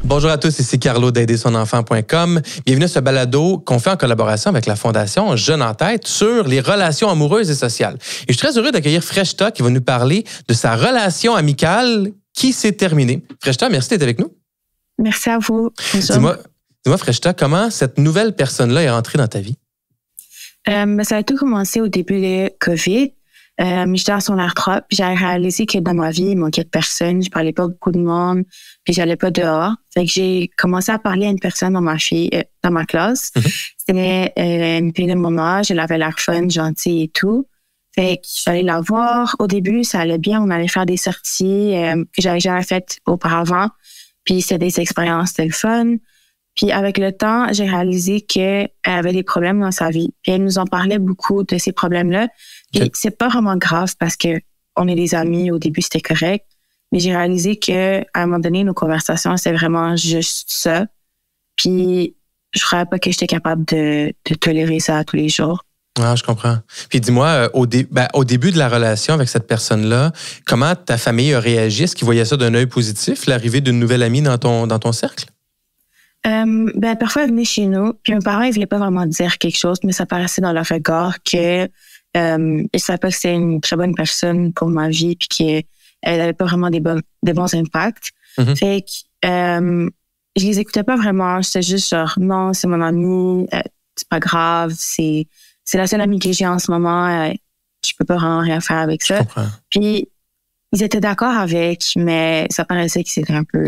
Bonjour à tous, ici Carlo d'aidersonenfant.com. Bienvenue à ce balado qu'on fait en collaboration avec la Fondation Jeunes en Tête sur les relations amoureuses et sociales. Et je suis très heureux d'accueillir Freshta qui va nous parler de sa relation amicale qui s'est terminée. Freshta, merci d'être avec nous. Merci à vous. Dis-moi, Freshta, comment cette nouvelle personne-là est rentrée dans ta vie? Ça a tout commencé au début de COVID. J'étais en secondaire 3, puis j'ai réalisé que dans ma vie, il manquait de personnes. Je parlais pas beaucoup de monde, puis j'allais pas dehors. Fait que j'ai commencé à parler à une personne dans ma classe. Mm-hmm. C'était une fille de mon âge, elle avait l'air fun, gentille et tout. Fait que j'allais la voir. Au début, ça allait bien. On allait faire des sorties que j'avais jamais faites auparavant. Puis c'était des expériences, c'était le fun. Puis avec le temps, j'ai réalisé qu'elle avait des problèmes dans sa vie. Puis elle nous en parlait beaucoup de ces problèmes-là. Puis c'est pas vraiment grave parce que on est des amis. Au début, c'était correct. Mais j'ai réalisé que à un moment donné, nos conversations, c'était vraiment juste ça. Puis je croyais pas que j'étais capable de tolérer ça tous les jours. Ah, je comprends. Puis dis-moi, au début de la relation avec cette personne-là, comment ta famille a réagi? Est-ce qu'ils voyaient ça d'un œil positif, l'arrivée d'une nouvelle amie dans ton cercle? Parfois, elle venait chez nous, puis mes parents, ils voulaient pas vraiment dire quelque chose, mais ça paraissait dans leur regard que ils savaient pas que c'était une très bonne personne pour ma vie, puis qu'elle avait pas vraiment des bons impacts. Mm-hmm. Fait que je les écoutais pas vraiment. J'étais juste genre, non, c'est mon ami, c'est pas grave, c'est la seule amie que j'ai en ce moment, je peux pas vraiment rien faire avec ça. Puis ils étaient d'accord avec, mais ça paraissait que c'était un peu...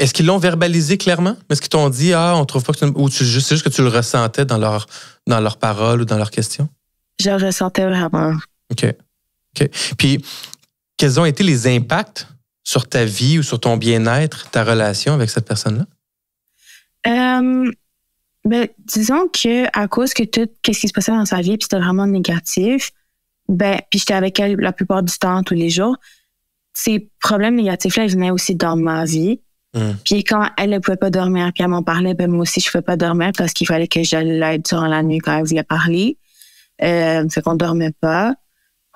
Est-ce qu'ils l'ont verbalisé clairement? Est-ce qu'ils t'ont dit, on trouve pas que c'est... Ou c'est juste que tu le ressentais dans leurs paroles ou dans leurs questions? Je le ressentais vraiment. OK. Puis, quels ont été les impacts sur ta vie ou sur ton bien-être, ta relation avec cette personne-là? Disons que à cause que tout ce qui se passait dans sa vie, puis c'était vraiment négatif, puis j'étais avec elle la plupart du temps, tous les jours, ces problèmes négatifs-là, ils venaient aussi dans ma vie. Puis quand elle ne pouvait pas dormir, puis elle m'en parlait, moi aussi, je ne pouvais pas dormir parce qu'il fallait que j'aille l'aide durant la nuit quand elle voulait parler. Fait qu'on ne dormait pas.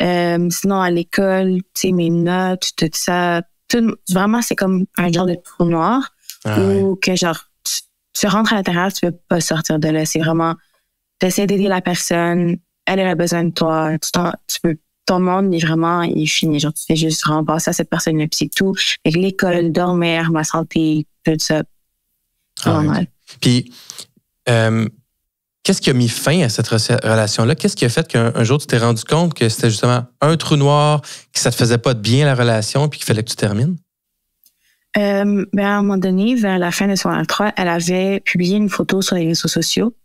Sinon, à l'école, tu sais, mes notes, tout ça, vraiment, c'est comme un genre de trou noir où que genre, tu rentres à l'intérieur, tu ne peux pas sortir de là. C'est vraiment, tu essaies d'aider la personne, elle a besoin de toi, ton monde est fini. Genre, tu fais juste vraiment passer à cette personne-là, puis c'est tout. Avec l'école, dormir, ma santé, tout ça. C'est normal. Puis, qu'est-ce qui a mis fin à cette relation-là? Qu'est-ce qui a fait qu'un jour, tu t'es rendu compte que c'était justement un trou noir, que ça te faisait pas de bien la relation, puis qu'il fallait que tu termines? À un moment donné, vers la fin de son intro, elle avait publié une photo sur les réseaux sociaux,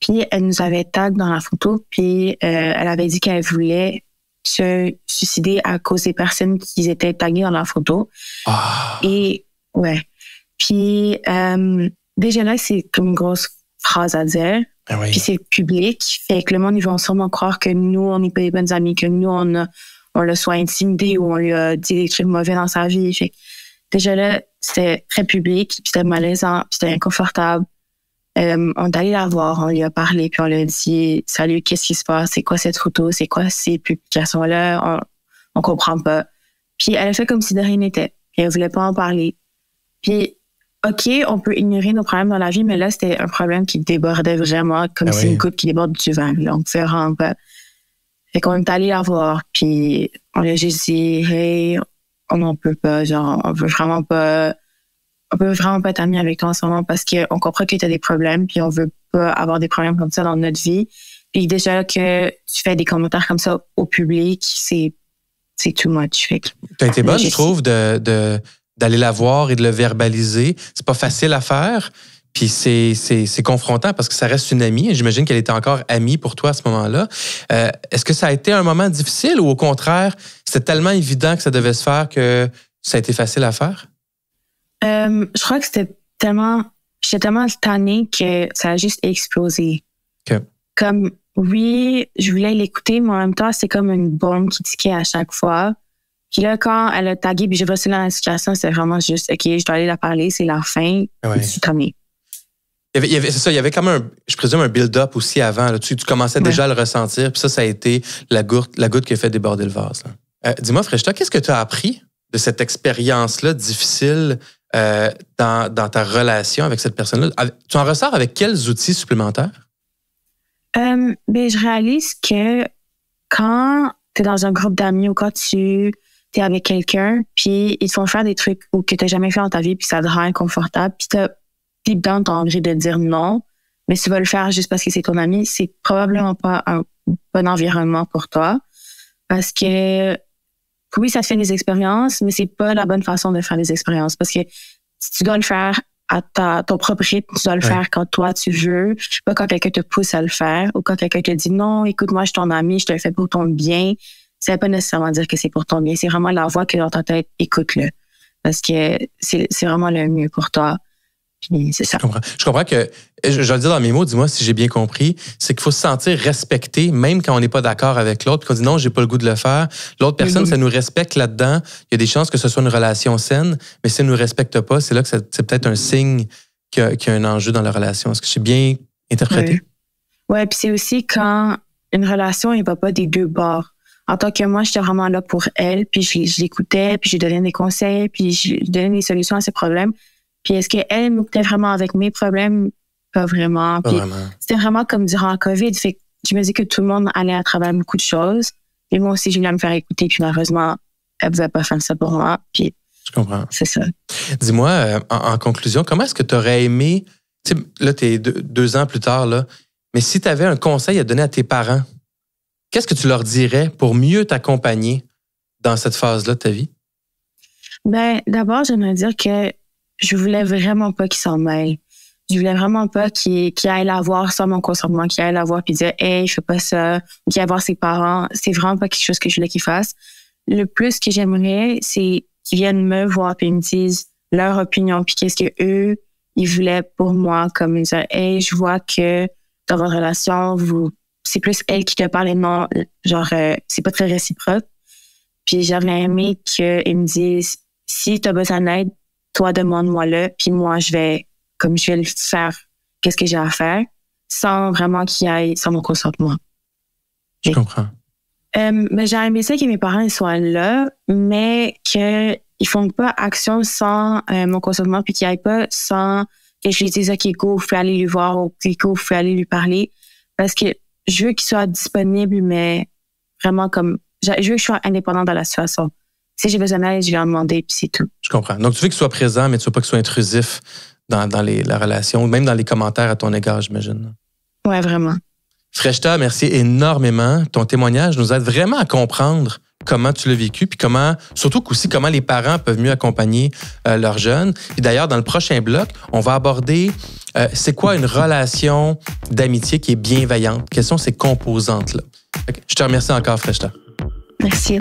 puis elle nous avait tag dans la photo, puis elle avait dit qu'elle voulait se suicider à cause des personnes qui étaient taguées dans la photo. Et ouais. Puis déjà là, c'est comme une grosse phrase à dire. Oui. Puis c'est public. Fait que le monde, ils vont sûrement croire que nous, on n'est pas des bonnes amies, que nous, on le soit intimidé ou on lui a dit des trucs mauvais dans sa vie. Fait que déjà là, c'était très public, puis c'était malaisant, puis c'était inconfortable. On est allé la voir, on lui a parlé, puis on lui a dit « Salut, qu'est-ce qui se passe? C'est quoi cette photo? C'est quoi ces publications-là? On comprend pas. » Puis elle a fait comme si de rien n'était. Puis elle voulait pas en parler. Puis, OK, on peut ignorer nos problèmes dans la vie, mais là, c'était un problème qui débordait vraiment, comme si une goutte qui déborde du vin. Là, on pouvait vraiment pas. Fait qu'on est allé la voir, puis on lui a juste dit « Hey, on n'en peut pas, genre, on peut vraiment pas être amis avec toi en ce moment parce qu'on comprend que tu as des problèmes puis on veut pas avoir des problèmes comme ça dans notre vie. Puis déjà que tu fais des commentaires comme ça au public, c'est too much. Tu as été bonne, je trouve, d'aller la voir et de le verbaliser. C'est pas facile à faire. Puis c'est confrontant parce que ça reste une amie. Et j'imagine qu'elle était encore amie pour toi à ce moment-là. Est-ce que ça a été un moment difficile ou au contraire, c'était tellement évident que ça devait se faire que ça a été facile à faire? Je crois que j'étais tellement tannée que ça a juste explosé. Okay. Comme, oui, je voulais l'écouter, mais en même temps, c'est comme une bombe qui tiquait à chaque fois. Puis là, quand elle a tagué, puis j'ai reçu la situation, c'est vraiment juste, OK, je dois aller la parler, c'est la fin, je suis tannée. C'est ça, il y avait comme je présume, un build-up aussi avant. Là. Tu commençais déjà à le ressentir, puis ça a été la goutte qui a fait déborder le vase. Dis-moi, Freshta, qu'est-ce que tu as appris de cette expérience-là difficile dans ta relation avec cette personne-là? Tu en ressors avec quels outils supplémentaires? Je réalise que quand tu es dans un groupe d'amis ou quand tu es avec quelqu'un, puis ils te font faire des trucs que tu n'as jamais fait dans ta vie, puis ça te rend inconfortable, puis deep down, tu as envie de dire non, mais tu vas le faire juste parce que c'est ton ami, c'est probablement pas un bon environnement pour toi. Parce que oui, ça te fait des expériences, mais c'est pas la bonne façon de faire des expériences. Parce que si tu dois le faire à ton propre rythme, tu dois le faire quand toi tu veux, pas quand quelqu'un te pousse à le faire, ou quand quelqu'un te dit non, écoute, moi je suis ton ami, je te le fais pour ton bien. Ça veut pas nécessairement dire que c'est pour ton bien. C'est vraiment la voix que dans ta tête, écoute-le. Parce que c'est vraiment le mieux pour toi. C'est ça. Je comprends que, je vais le dire dans mes mots, dis-moi si j'ai bien compris, c'est qu'il faut se sentir respecté, même quand on n'est pas d'accord avec l'autre, puis qu'on dit non, j'ai pas le goût de le faire. L'autre personne, ça nous respecte là-dedans. Il y a des chances que ce soit une relation saine, mais si elle ne nous respecte pas, c'est là que c'est peut-être un signe qu'il y a un enjeu dans la relation. Est-ce que j'ai bien interprété? Oui, puis c'est aussi quand une relation, il va pas des deux bords. En tant que moi, j'étais vraiment là pour elle, puis je l'écoutais, puis je lui donnais des conseils, puis je lui donnais des solutions à ses problèmes. Puis est-ce qu'elle m'écoutait vraiment avec mes problèmes? Pas vraiment. Puis c'était vraiment comme durant le COVID. Fait que je me dis que tout le monde allait à travers beaucoup de choses. Et moi aussi, je voulais me faire écouter. Puis malheureusement, elle ne pouvait pas faire ça pour moi. Puis je comprends. C'est ça. Dis-moi, en conclusion, comment est-ce que tu aurais aimé... Tu sais, là, tu es 2 ans plus tard, là, mais si tu avais un conseil à donner à tes parents, qu'est-ce que tu leur dirais pour mieux t'accompagner dans cette phase-là de ta vie? D'abord, j'aimerais dire que je voulais vraiment pas qu'il s'en mêle. Je voulais vraiment pas qu'il aille la voir sans mon consentement, qu'il aille la voir puis dire « Hey, je fais pas ça », ou qu'il aille voir ses parents. C'est vraiment pas quelque chose que je voulais qu'il fasse. Le plus que j'aimerais, c'est qu'ils viennent me voir puis ils me disent leur opinion puis qu'est-ce que eux ils voulaient pour moi, comme ils disaient « Hey, je vois que dans votre relation, c'est plus elle qui te parle et non, genre, c'est pas très réciproque. » Puis j'aurais aimé qu'ils me disent « Si tu as besoin d'aide, toi, demande-moi-le, puis moi, je vais le faire, qu'est-ce que j'ai à faire, sans vraiment qu'il y aille, sans mon consentement. Je comprends. J'ai aimé ça que mes parents soient là, mais qu'ils ne font pas action sans mon consentement, puis qu'ils n'y aillent pas sans que je lui dise, OK, go, vous pouvez aller lui voir, ou go, vous pouvez aller lui parler, parce que je veux qu'il soit disponible, mais vraiment je veux que je sois indépendante dans la situation. Si j'ai besoin d'aide, je vais en demander, puis c'est tout. Je comprends. Donc, tu veux qu'il soit présent, mais tu veux pas qu'il soit intrusif dans la relation, même dans les commentaires à ton égard, j'imagine. Oui, vraiment. Freshta, merci énormément. Ton témoignage nous aide vraiment à comprendre comment tu l'as vécu, puis surtout aussi comment les parents peuvent mieux accompagner leurs jeunes. Puis d'ailleurs, dans le prochain bloc, on va aborder c'est quoi une relation d'amitié qui est bienveillante? Quelles sont ces composantes-là? Je te remercie encore, Freshta. Merci.